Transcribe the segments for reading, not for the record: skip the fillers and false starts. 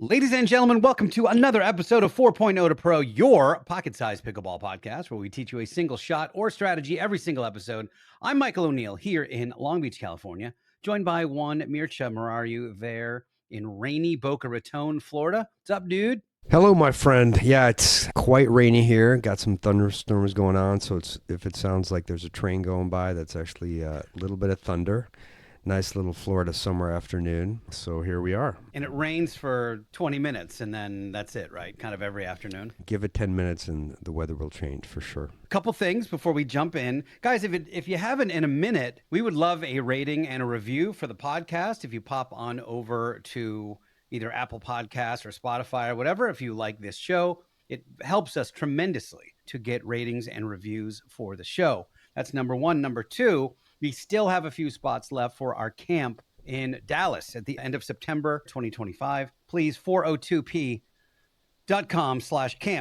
Ladies and gentlemen, welcome to another episode of 4.0 to Pro, your pocket-sized pickleball podcast, where we teach you a single shot or strategy every single episode. I'm Michael O'Neill here in Long Beach, California, joined by one Mircea Morariu there in rainy Boca Raton, Florida. What's up, dude? Hello, my friend. Yeah, it's quite rainy here. Got some thunderstorms going on, so if it sounds like there's a train going by, that's actually a little bit of thunder. Nice little Florida summer afternoon. So here we are. And it rains for 20 minutes, and then that's it, right? Kind of every afternoon. Give it 10 minutes and the weather will change for sure. A couple things before we jump in. Guys, if you haven't in a minute, we would love a rating and a review for the podcast. If you pop on over to either Apple Podcasts or Spotify or whatever, if you like this show, it helps us tremendously to get ratings and reviews for the show. That's number one. Number two, we still have a few spots left for our camp in Dallas at the end of September 2025. Please, 402p.com/camp.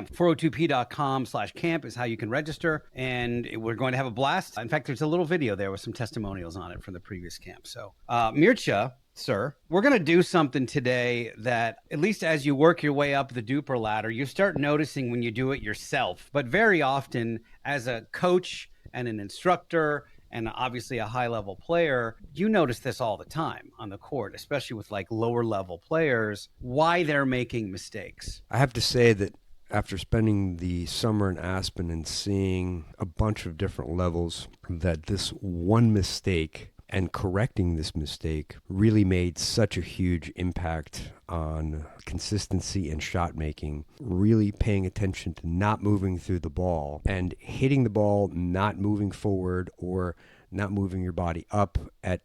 402p.com/camp is how you can register, and we're going to have a blast. In fact, there's a little video there with some testimonials on it from the previous camp. So, Mircea, sir, we're going to do something today that, at least as you work your way up the duper ladder, you start noticing when you do it yourself. But very often, as a coach and an instructor and obviously a high-level player, you notice this all the time on the court, especially with like lower-level players, why they're making mistakes. I have to say that after spending the summer in Aspen and seeing a bunch of different levels, that this one mistake and correcting this mistake really made such a huge impact on consistency and shot making, really paying attention to not moving through the ball and hitting the ball, not moving forward or not moving your body up at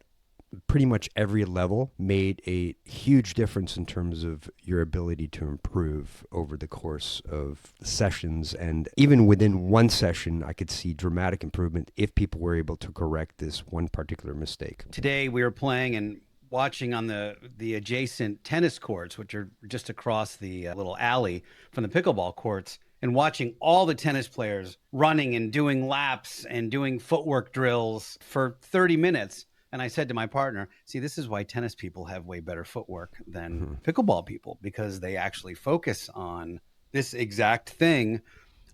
pretty much every level made a huge difference in terms of your ability to improve over the course of sessions. And even within one session, I could see dramatic improvement if people were able to correct this one particular mistake. Today we were playing and watching on the adjacent tennis courts, which are just across the little alley from the pickleball courts, and watching all the tennis players running and doing laps and doing footwork drills for 30 minutes. And I said to my partner, see, this is why tennis people have way better footwork than pickleball people, because they actually focus on this exact thing.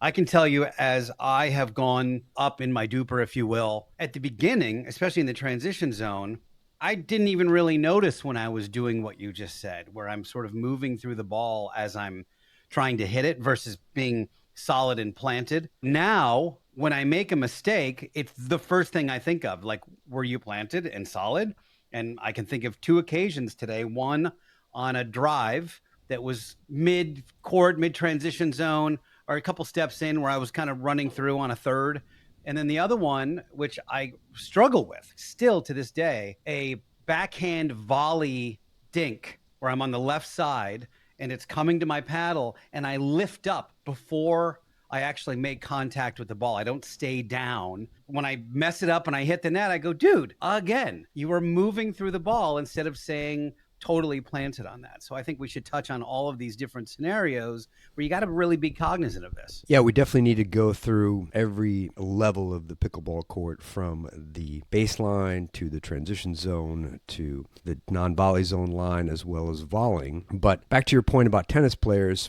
I can tell you, as I have gone up in my duper, if you will, at the beginning, especially in the transition zone, I didn't even really notice when I was doing what you just said, where I'm sort of moving through the ball as I'm trying to hit it versus being solid and planted. Now, when I make a mistake, it's the first thing I think of, like, were you planted and solid? And I can think of two occasions today, one on a drive that was mid-court, mid-transition zone, or a couple steps in where I was kind of running through on a third. And then the other one, which I struggle with still to this day, a backhand volley dink where I'm on the left side and it's coming to my paddle and I lift up before I actually make contact with the ball. I don't stay down. When I mess it up and I hit the net, I go, dude, again, you are moving through the ball instead of saying totally planted on that. So I think we should touch on all of these different scenarios where you got to really be cognizant of this. Yeah, we definitely need to go through every level of the pickleball court, from the baseline to the transition zone to the non-volley zone line, as well as volleying. But back to your point about tennis players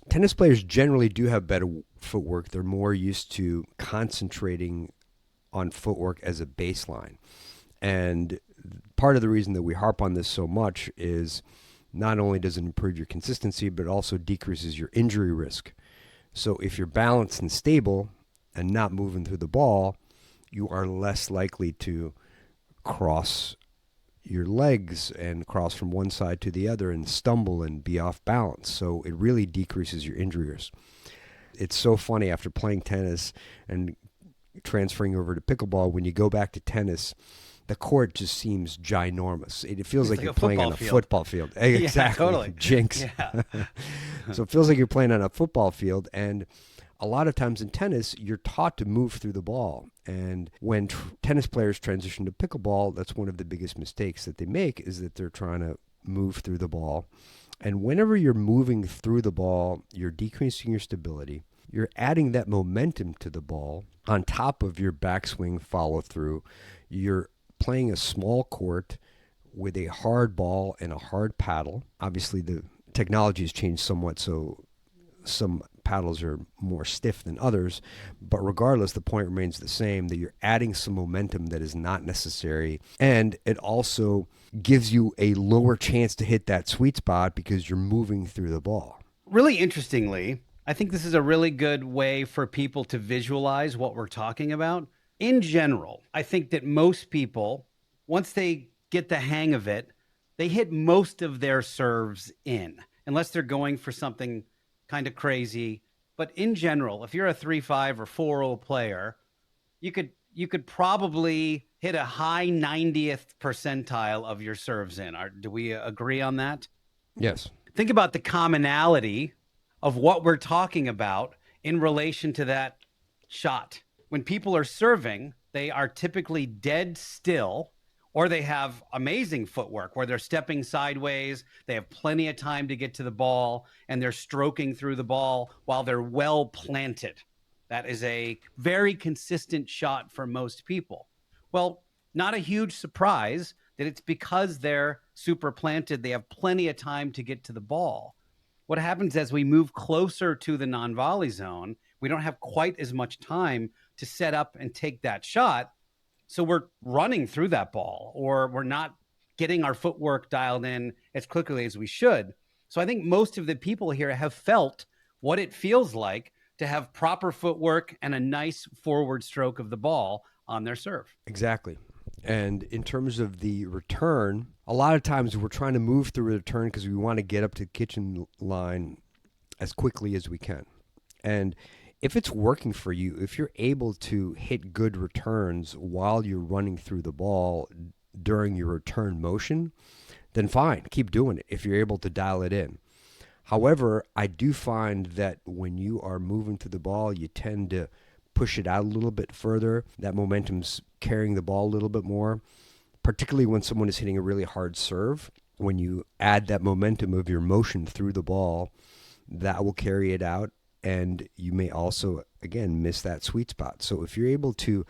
generally do have better footwork. They're more used to concentrating on footwork as a baseline. And part of the reason that we harp on this so much is not only does it improve your consistency, but it also decreases your injury risk. So if you're balanced and stable and not moving through the ball, you are less likely to cross your legs and cross from one side to the other and stumble and be off balance. So it really decreases your injury risk. It's so funny, after playing tennis and transferring over to pickleball, when you go back to tennis, the court just seems ginormous. It feels like you're playing on a football field. Exactly. Yeah, totally. Jinx. Yeah. So it feels like you're playing on a football field. And a lot of times in tennis, you're taught to move through the ball. And when tennis players transition to pickleball, that's one of the biggest mistakes that they make, is that they're trying to move through the ball. And whenever you're moving through the ball, you're decreasing your stability. You're adding that momentum to the ball on top of your backswing follow through. You're playing a small court with a hard ball and a hard paddle. Obviously, the technology has changed somewhat, so some paddles are more stiff than others, but regardless, the point remains the same, that you're adding some momentum that is not necessary, and it also gives you a lower chance to hit that sweet spot because you're moving through the ball. Really interestingly, I think this is a really good way for people to visualize what we're talking about. In general, I think that most people, once they get the hang of it, they hit most of their serves in, unless they're going for something kind of crazy. But in general, if you're a 3-5 or 4-0 player, you could probably hit a high 90th percentile of your serves in. Do we agree on that? Yes. Think about the commonality of what we're talking about in relation to that shot. When people are serving, they are typically dead still, or they have amazing footwork where they're stepping sideways, they have plenty of time to get to the ball, and they're stroking through the ball while they're well planted. That is a very consistent shot for most people. Well, not a huge surprise that it's because they're super planted. They have plenty of time to get to the ball. What happens as we move closer to the non-volley zone, we don't have quite as much time to set up and take that shot. So we're running through that ball, or we're not getting our footwork dialed in as quickly as we should. So I think most of the people here have felt what it feels like to have proper footwork and a nice forward stroke of the ball on their serve. Exactly. And in terms of the return, a lot of times we're trying to move through a return because we want to get up to the kitchen line as quickly as we can. And if it's working for you, if you're able to hit good returns while you're running through the ball during your return motion, then fine, keep doing it if you're able to dial it in. However, I do find that when you are moving through the ball, you tend to push it out a little bit further. That momentum's carrying the ball a little bit more, particularly when someone is hitting a really hard serve. When you add that momentum of your motion through the ball, that will carry it out, and you may also, again, miss that sweet spot. So if you're able to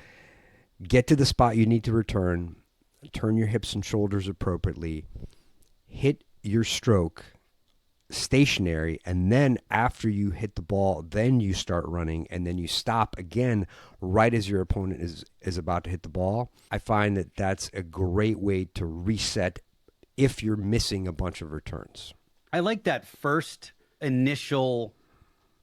get to the spot you need to return, turn your hips and shoulders appropriately, hit your stroke stationary, and then after you hit the ball, then you start running, and then you stop again right as your opponent is about to hit the ball. I find that that's a great way to reset if you're missing a bunch of returns. I like that first initial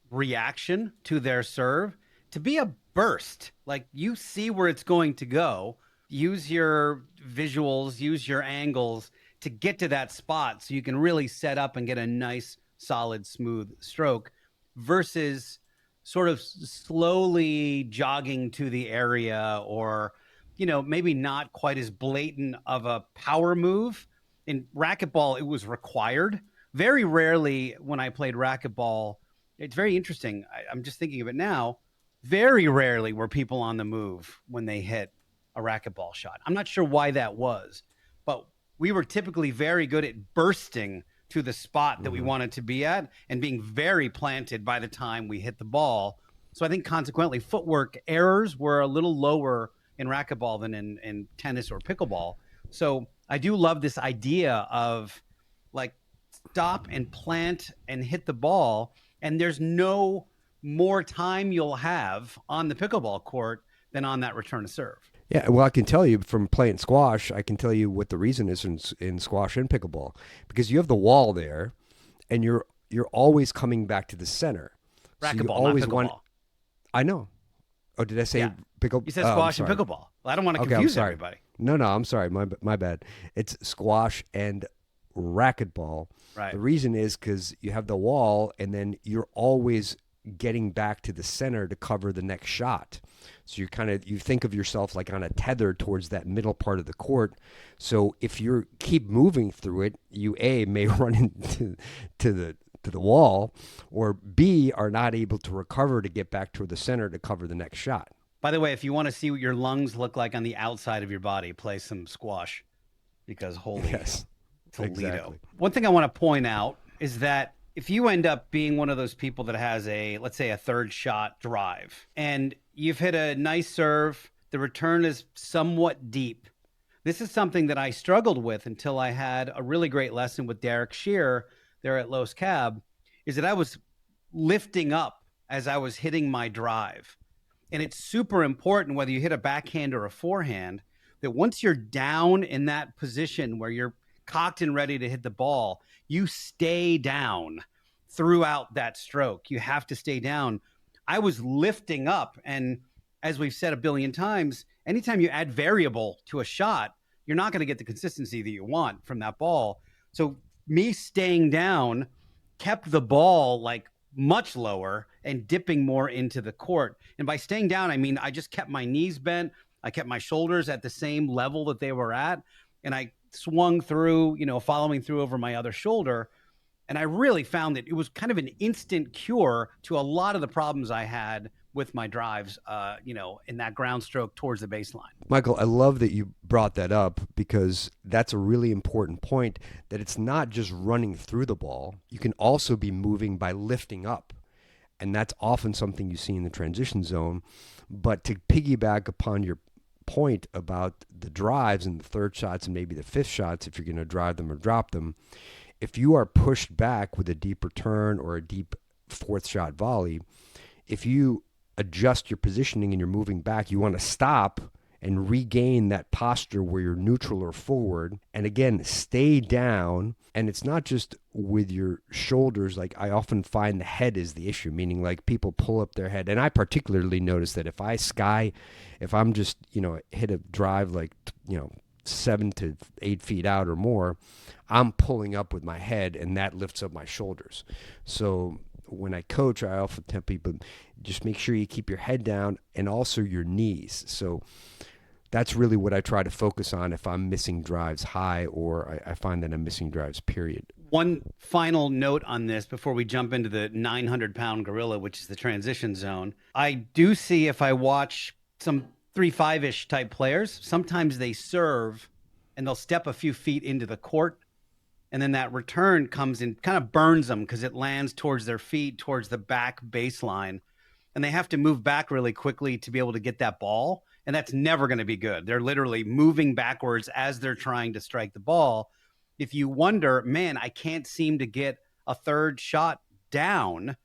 reaction to their serve to be a burst. Like, you see where it's going to go, use your visuals, use your angles to get to that spot so you can really set up and get a nice, solid, smooth stroke, versus sort of slowly jogging to the area, or, maybe not quite as blatant of a power move. In racquetball, it was required. Very rarely when I played racquetball, it's very interesting. I'm just thinking of it now. Very rarely were people on the move when they hit a racquetball shot. I'm not sure why that was, but we were typically very good at bursting to the spot that we wanted to be at and being very planted by the time we hit the ball. So I think consequently footwork errors were a little lower in racquetball than in tennis or pickleball. So I do love this idea of, like, stop and plant and hit the ball, and there's no more time you'll have on the pickleball court than on that return to serve. Yeah, well, I can tell you from playing squash, I can tell you what the reason is in squash and pickleball, because you have the wall there, and you're always coming back to the center. Racquetball, so you always not pickleball. I know. Oh, did I say pickleball? You said squash and pickleball. Well, I don't want to confuse everybody. No, I'm sorry. My bad. It's squash and racquetball. Right. The reason is because you have the wall, and then you're always getting back to the center to cover the next shot. So you think of yourself like on a tether towards that middle part of the court. So if you keep moving through it, you may run into the wall, or B, are not able to recover to get back toward the center to cover the next shot. By the way, if you want to see what your lungs look like on the outside of your body, play some squash, because holy Toledo. Exactly. One thing I want to point out is that if you end up being one of those people that has let's say a third shot drive, and you've hit a nice serve, the return is somewhat deep. This is something that I struggled with until I had a really great lesson with Derek Shear there at Los Cab is that I was lifting up as I was hitting my drive. And it's super important whether you hit a backhand or a forehand that once you're down in that position where you're cocked and ready to hit the ball, you stay down throughout that stroke. You have to stay down. I was lifting up. And as we've said a billion times, anytime you add variable to a shot, you're not going to get the consistency that you want from that ball. So me staying down kept the ball like much lower and dipping more into the court. And by staying down, I mean, I just kept my knees bent. I kept my shoulders at the same level that they were at. And I swung through, following through over my other shoulder. And I really found that it was kind of an instant cure to a lot of the problems I had with my drives, in that ground stroke towards the baseline. Michael, I love that you brought that up because that's a really important point, that it's not just running through the ball. You can also be moving by lifting up. And that's often something you see in the transition zone. But to piggyback upon your point about the drives and the third shots and maybe the fifth shots, if you're going to drive them or drop them, if you are pushed back with a deep return or a deep fourth shot volley, if you adjust your positioning and you're moving back, you want to stop and regain that posture where you're neutral or forward. And again, stay down. And it's not just with your shoulders. Like I often find the head is the issue, meaning like people pull up their head. And I particularly notice that if I'm just, hit a drive like, 7 to 8 feet out or more, I'm pulling up with my head and that lifts up my shoulders. So when I coach, I often tell people, just make sure you keep your head down and also your knees. So that's really what I try to focus on if I'm missing drives high or I find that I'm missing drives, period. One final note on this before we jump into the 900-pound gorilla, which is the transition zone. I do see, if I watch some 3-5-ish type players, sometimes they serve and they'll step a few feet into the court, and then that return comes and kind of burns them because it lands towards their feet, towards the back baseline. And they have to move back really quickly to be able to get that ball. And that's never going to be good. They're literally moving backwards as they're trying to strike the ball. If you wonder, man, I can't seem to get a third shot down,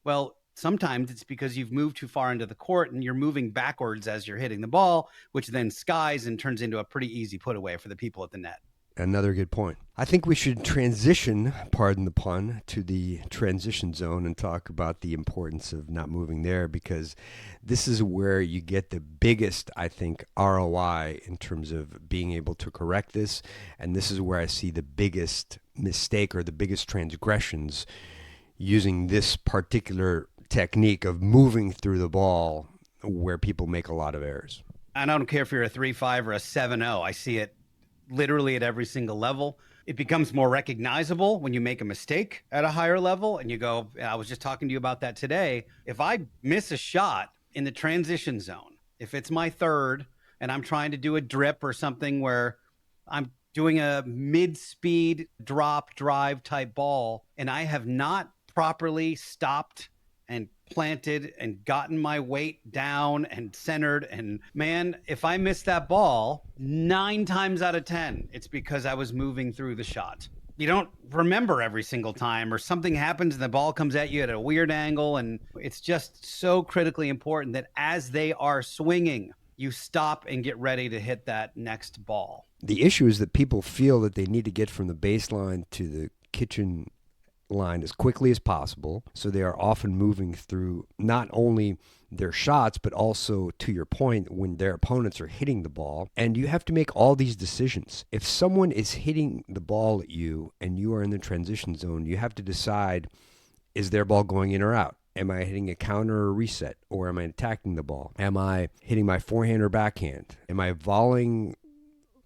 well, sometimes it's because you've moved too far into the court and you're moving backwards as you're hitting the ball, which then skies and turns into a pretty easy put away for the people at the net. Another good point. I think we should transition, pardon the pun, to the transition zone and talk about the importance of not moving there, because this is where you get the biggest, I think, ROI in terms of being able to correct this. And this is where I see the biggest mistake or the biggest transgressions using this particular technique of moving through the ball, where people make a lot of errors. And I don't care if you're a 3-5 or a 7-0. I see it literally at every single level. It becomes more recognizable when you make a mistake at a higher level and you go, I was just talking to you about that today. If I miss a shot in the transition zone, if it's my third and I'm trying to do a drip or something where I'm doing a mid-speed drop drive type ball and I have not properly stopped and planted and gotten my weight down and centered, and man, if I miss that ball 9 times out of 10, it's because I was moving through the shot. You don't remember every single time, or something happens and the ball comes at you at a weird angle, and it's just so critically important that as they are swinging, you stop and get ready to hit that next ball. The issue is that people feel that they need to get from the baseline to the kitchen line as quickly as possible. So they are often moving through not only their shots, but also, to your point, when their opponents are hitting the ball. And you have to make all these decisions. If someone is hitting the ball at you and you are in the transition zone, you have to decide, is their ball going in or out? Am I hitting a counter or a reset? Or am I attacking the ball? Am I hitting my forehand or backhand? Am I volleying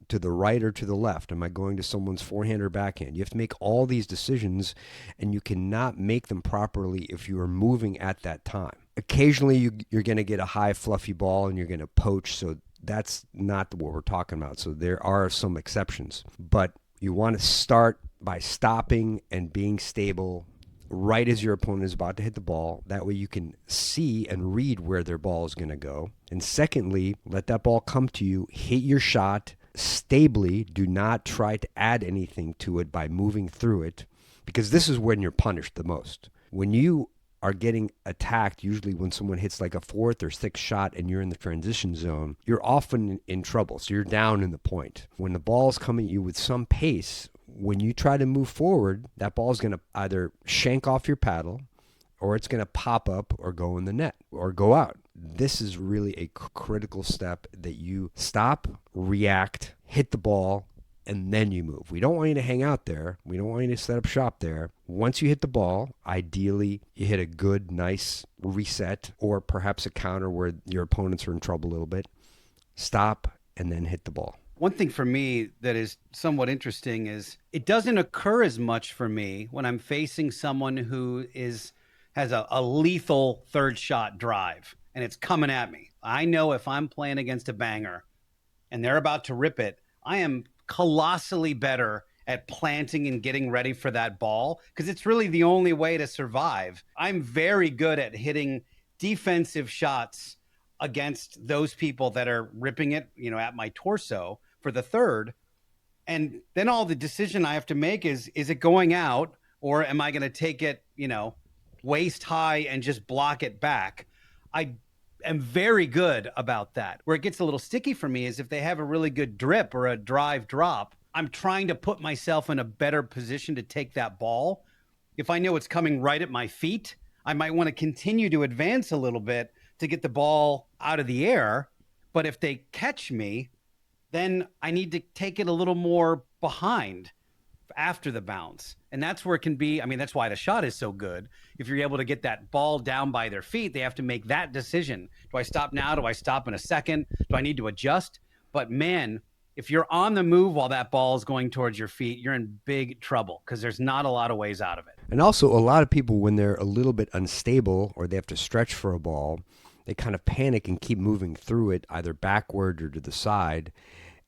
to the right or to the left? Am I going to someone's forehand or backhand? You have to make all these decisions, and you cannot make them properly if you are moving at that time. Occasionally, you're going to get a high, fluffy ball, and you're going to poach, so that's not what we're talking about. So there are some exceptions, but you want to start by stopping and being stable right as your opponent is about to hit the ball. That way you can see and read where their ball is going to go. And secondly, let that ball come to you, hit your shot stably. Do not try to add anything to it by moving through it. because this is when you're punished the most. When you are getting attacked, usually when someone hits like a fourth or sixth shot and you're in the transition zone, you're often in trouble. So you're down in the point. When the ball's coming at you with some pace, when you try to move forward, that ball's going to either shank off your paddle or it's going to pop up or go in the net or go out. This is really a critical step, that you stop, react, hit the ball, and then you move. We don't want you to hang out there. We don't want you to set up shop there. Once you hit the ball, ideally you hit a good, nice reset or perhaps a counter where your opponents are in trouble a little bit. Stop and then hit the ball. One thing for me that is somewhat interesting is it doesn't occur as much for me when I'm facing someone who has a lethal third shot drive and it's coming at me. I know if I'm playing against a banger and they're about to rip it, I am colossally better at planting and getting ready for that ball because it's really the only way to survive. I'm very good at hitting defensive shots against those people that are ripping it, at my torso for the third. And then all the decision I have to make is it going out or am I going to take it, waist high and just block it back? I am very good about that. Where it gets a little sticky for me is if they have a really good drip or a drive drop, I'm trying to put myself in a better position to take that ball. If I know it's coming right at my feet, I might want to continue to advance a little bit to get the ball out of the air. But if they catch me, then I need to take it a little more behind after the bounce. And that's where it can be. I mean, that's why the shot is so good. If you're able to get that ball down by their feet, they have to make that decision. Do I stop now? Do I stop in a second? Do I need to adjust? But man, if you're on the move while that ball is going towards your feet, you're in big trouble because there's not a lot of ways out of it. And also a lot of people, when they're a little bit unstable or they have to stretch for a ball, they kind of panic and keep moving through it either backward or to the side.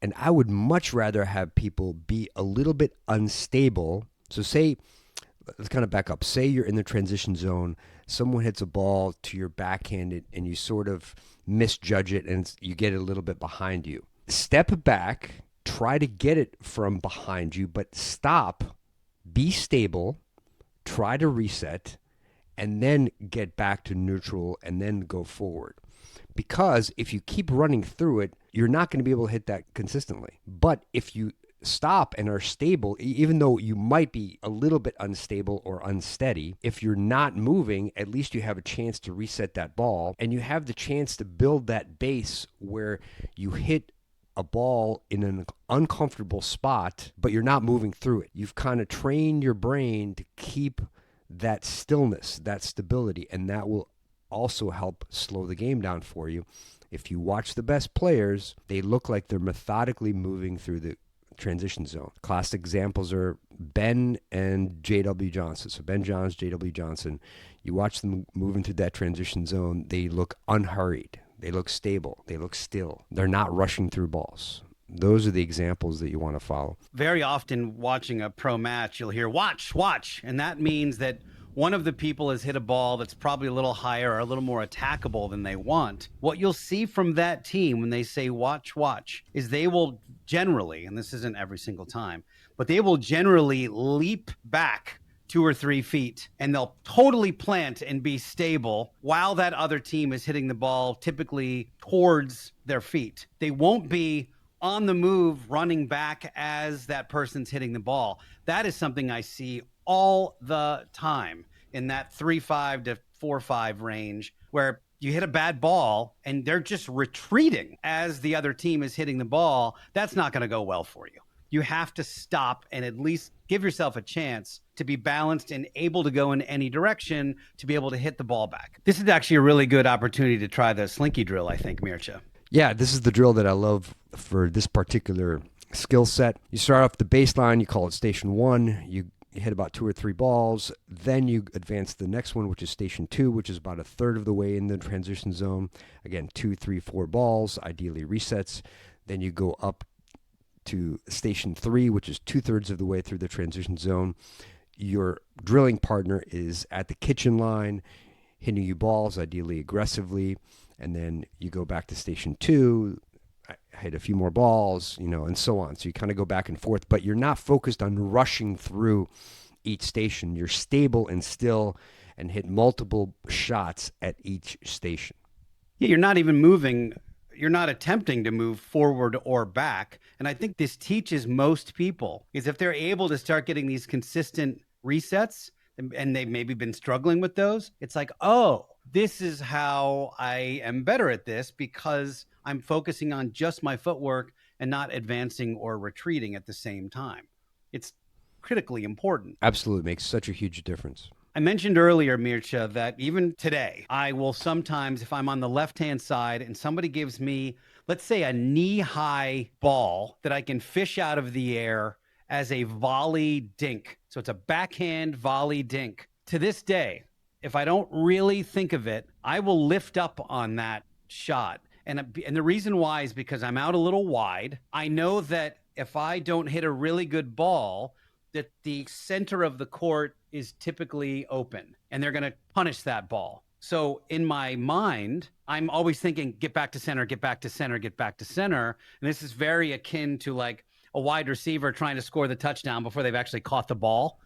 And I would much rather have people be a little bit unstable. So let's kind of back up. Say you're in the transition zone, someone hits a ball to your backhand and you sort of misjudge it and you get it a little bit behind you. Step back, try to get it from behind you, but stop, be stable, try to reset, and then get back to neutral and then go forward. Because if you keep running through it, you're not going to be able to hit that consistently. But if you stop and are stable, even though you might be a little bit unstable or unsteady, if you're not moving, at least you have a chance to reset that ball and you have the chance to build that base where you hit a ball in an uncomfortable spot, but you're not moving through it. You've kind of trained your brain to keep that stillness, that stability, and that will also help slow the game down for you. If you watch the best players, they look like they're methodically moving through the transition zone. Classic examples are Ben and J.W. Johnson. So Ben Johns, J.W. Johnson, you watch them moving through that transition zone, they look unhurried. They look stable. They look still. They're not rushing through balls. Those are the examples that you want to follow. Very often watching a pro match, you'll hear, watch, watch. And that means that one of the people has hit a ball that's probably a little higher or a little more attackable than they want. What you'll see from that team when they say watch, watch, is they will generally, and this isn't every single time, but they will generally leap back 2 or 3 feet and they'll totally plant and be stable while that other team is hitting the ball typically towards their feet. They won't be on the move running back as that person's hitting the ball. That is something I see all the time in that 3-5 to 4-5 range where you hit a bad ball and they're just retreating as the other team is hitting the ball. That's not going to go well for you. You have to stop and at least give yourself a chance to be balanced and able to go in any direction to be able to hit the ball back. This is actually a really good opportunity to try the Slinky Drill, I think, Mircea. Yeah, this is the drill that I love for this particular skill set. You start off the baseline, you call it station 1, you hit about 2 or 3 balls, then you advance to the next one, which is station 2, which is about a third of the way in the transition zone. Again, 2, 3, 4 balls, ideally resets. Then you go up to station 3, which is 2/3 of the way through the transition zone. Your drilling partner is at the kitchen line, hitting you balls, ideally aggressively, and then you go back to station 2, hit a few more balls, and so on. So you kind of go back and forth, but you're not focused on rushing through each station. You're stable and still and hit multiple shots at each station. Yeah, you're not even moving. You're not attempting to move forward or back. And I think this teaches most people is if they're able to start getting these consistent resets and they've maybe been struggling with those, it's like, oh, this is how I am better at this because I'm focusing on just my footwork and not advancing or retreating at the same time. It's critically important. Absolutely makes such a huge difference. I mentioned earlier, Mircea, that even today, I will sometimes, if I'm on the left-hand side and somebody gives me, let's say, a knee-high ball that I can fish out of the air as a volley dink. So it's a backhand volley dink. To this day, if I don't really think of it, I will lift up on that shot. And the reason why is because I'm out a little wide. I know that if I don't hit a really good ball, that the center of the court is typically open and they're going to punish that ball. So in my mind, I'm always thinking, get back to center, get back to center, get back to center. And this is very akin to like a wide receiver trying to score the touchdown before they've actually caught the ball.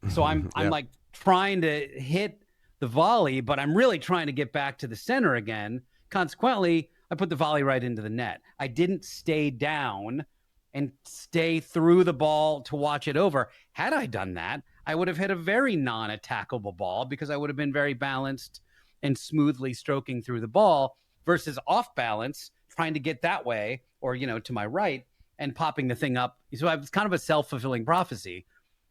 So I'm like trying to hit the volley, but I'm really trying to get back to the center again. Consequently, I put the volley right into the net. I didn't stay down and stay through the ball to watch it over. Had I done that, I would have hit a very non-attackable ball because I would have been very balanced and smoothly stroking through the ball versus off balance, trying to get that way or, to my right and popping the thing up. So it's kind of a self-fulfilling prophecy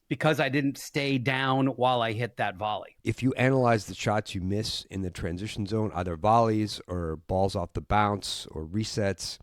because I didn't stay down while I hit that volley. If you analyze the shots you miss in the transition zone, either volleys or balls off the bounce or resets,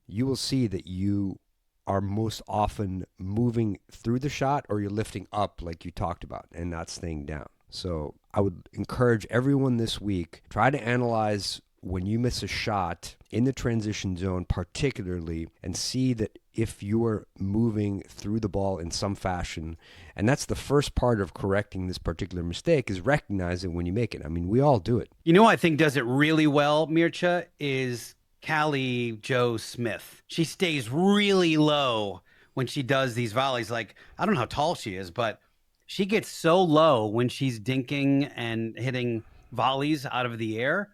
you will see that you are most often moving through the shot or you're lifting up like you talked about and not staying down. So I would encourage everyone this week, try to analyze when you miss a shot in the transition zone particularly and see that if you are moving through the ball in some fashion. And that's the first part of correcting this particular mistake is recognizing when you make it. I mean, we all do it. I think does it really well, Mircea, is Callie Jo Smith. She stays really low when she does these volleys. Like, I don't know how tall she is, but she gets so low when she's dinking and hitting volleys out of the air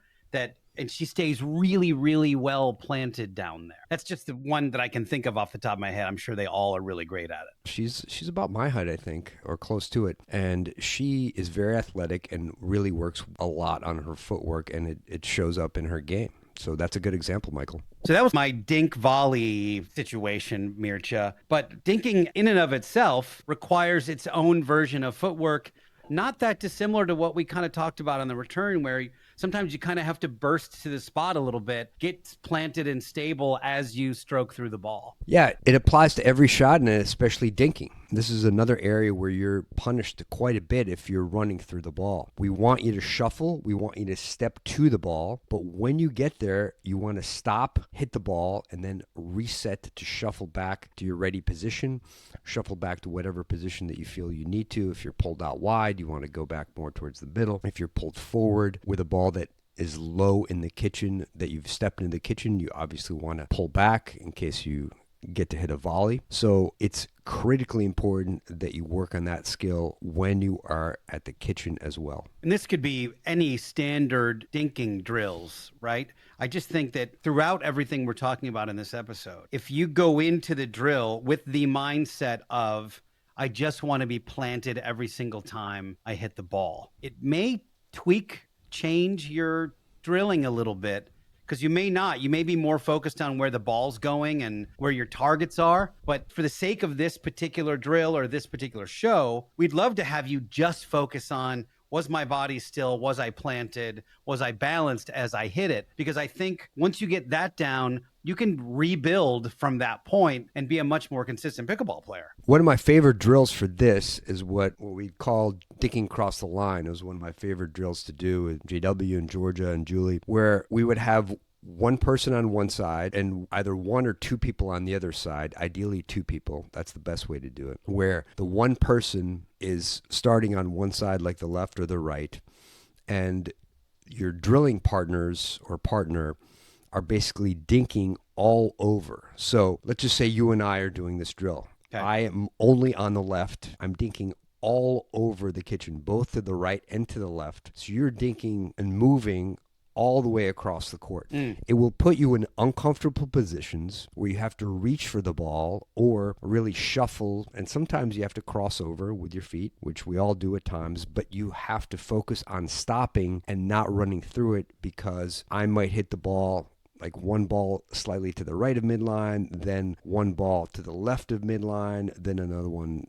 and she stays really, really well planted down there. That's just the one that I can think of off the top of my head. I'm sure they all are really great at it. She's about my height, I think, or close to it. And she is very athletic and really works a lot on her footwork, and it shows up in her game. So that's a good example, Michael. So that was my dink volley situation, Mircea. But dinking in and of itself requires its own version of footwork, not that dissimilar to what we kind of talked about on the return, where sometimes you kind of have to burst to the spot a little bit, get planted and stable as you stroke through the ball. Yeah, it applies to every shot and especially dinking. This is another area where you're punished quite a bit if you're running through the ball. We want you to shuffle. We want you to step to the ball. But when you get there, you want to stop, hit the ball, and then reset to shuffle back to your ready position, shuffle back to whatever position that you feel you need to. If you're pulled out wide, you want to go back more towards the middle. If you're pulled forward with a ball that is low in the kitchen, that you've stepped into the kitchen, you obviously want to pull back in case you get to hit a volley. So it's critically important that you work on that skill when you are at the kitchen as well. And this could be any standard dinking drills, right? I just think that throughout everything we're talking about in this episode, if you go into the drill with the mindset of, I just want to be planted every single time I hit the ball, it may change your drilling a little bit, because you may be more focused on where the ball's going and where your targets are. But for the sake of this particular drill or this particular show, we'd love to have you just focus on, was my body still? Was I planted? Was I balanced as I hit it? Because I think once you get that down, you can rebuild from that point and be a much more consistent pickleball player. One of my favorite drills for this is what we call Dinking Across the Line. It was one of my favorite drills to do with JW and Georgia and Julie, where we would have one person on one side and either one or two people on the other side, ideally two people. That's the best way to do it, where the one person is starting on one side like the left or the right, and your drilling partners or partner are basically dinking all over. So let's just say you and I are doing this drill. Okay. I am only on the left. I'm dinking all over the kitchen, both to the right and to the left. So you're dinking and moving all the way across the court. It will put you in uncomfortable positions where you have to reach for the ball or really shuffle, and sometimes you have to cross over with your feet, which we all do at times, but you have to focus on stopping and not running through it, because I might hit the ball like one ball slightly to the right of midline, then one ball to the left of midline, then another one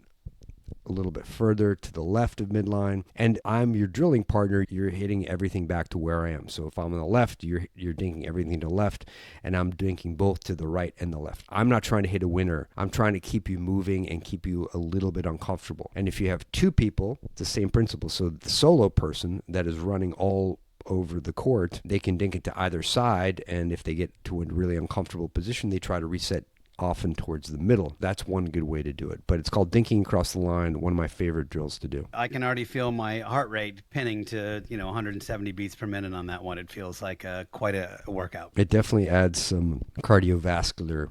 a little bit further to the left of midline, and I'm your drilling partner. You're hitting everything back to where I am. So if I'm on the left, you're dinking everything to the left, and I'm dinking both to the right and the left. I'm not trying to hit a winner. I'm trying to keep you moving and keep you a little bit uncomfortable. And if you have two people, it's the same principle. So the solo person that is running all over the court, they can dink it to either side, and if they get to a really uncomfortable position, they try to reset often towards the middle. That's one good way to do it. But it's called Dinking Across the Line, one of my favorite drills to do. I can already feel my heart rate pinning to 170 beats per minute on that one. It feels like quite a workout. It definitely adds some cardiovascular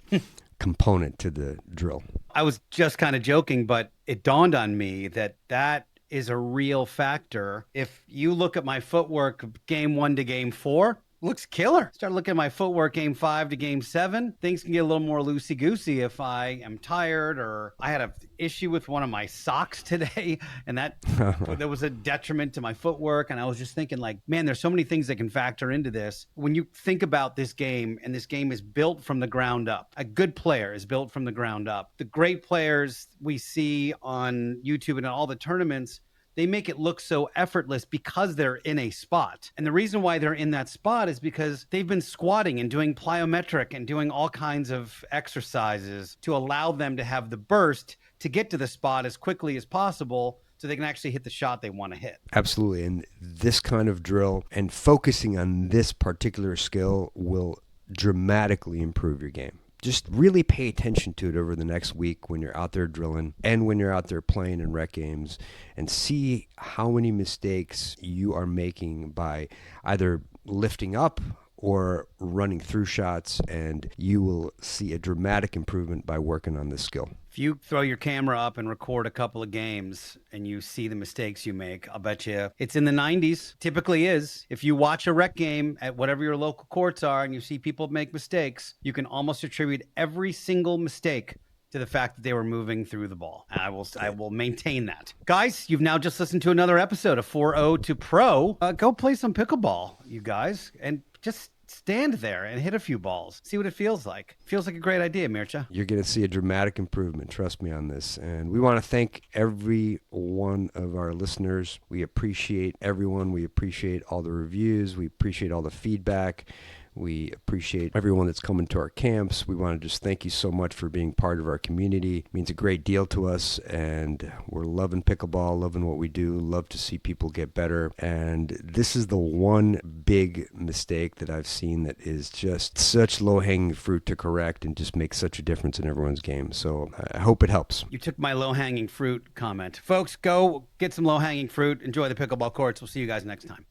component to the drill. I was just kind of joking, but it dawned on me that is a real factor. If you look at my footwork game 1 to game 4, looks killer. Start looking at my footwork game 5 to game 7. Things can get a little more loosey-goosey if I am tired, or I had an issue with one of my socks today, and there was a detriment to my footwork. And I was just thinking, like, man, there's so many things that can factor into this. When you think about this game, and this game is built from the ground up, a good player is built from the ground up. The great players we see on YouTube and in all the tournaments, they make it look so effortless because they're in a spot. And the reason why they're in that spot is because they've been squatting and doing plyometric and doing all kinds of exercises to allow them to have the burst to get to the spot as quickly as possible so they can actually hit the shot they want to hit. Absolutely. And this kind of drill and focusing on this particular skill will dramatically improve your game. Just really pay attention to it over the next week when you're out there drilling and when you're out there playing in rec games, and see how many mistakes you are making by either lifting up or running through shots, and you will see a dramatic improvement by working on this skill. If you throw your camera up and record a couple of games and you see the mistakes you make, I'll bet you it's in the 90s. Typically is. If you watch a rec game at whatever your local courts are and you see people make mistakes, you can almost attribute every single mistake to the fact that they were moving through the ball. And I will maintain that. Guys, you've now just listened to another episode of 4-0 to Pro. Go play some pickleball, you guys, and just stand there and hit a few balls. See what it feels like. Feels like a great idea, Mircea. You're going to see a dramatic improvement. Trust me on this. And we want to thank every one of our listeners. We appreciate everyone. We appreciate all the reviews. We appreciate all the feedback. We appreciate everyone that's coming to our camps. We want to just thank you so much for being part of our community. It means a great deal to us, and we're loving pickleball, loving what we do, love to see people get better. And this is the one big mistake that I've seen that is just such low-hanging fruit to correct and just make such a difference in everyone's game. So I hope it helps. You took my low-hanging fruit comment. Folks, go get some low-hanging fruit. Enjoy the pickleball courts. We'll see you guys next time.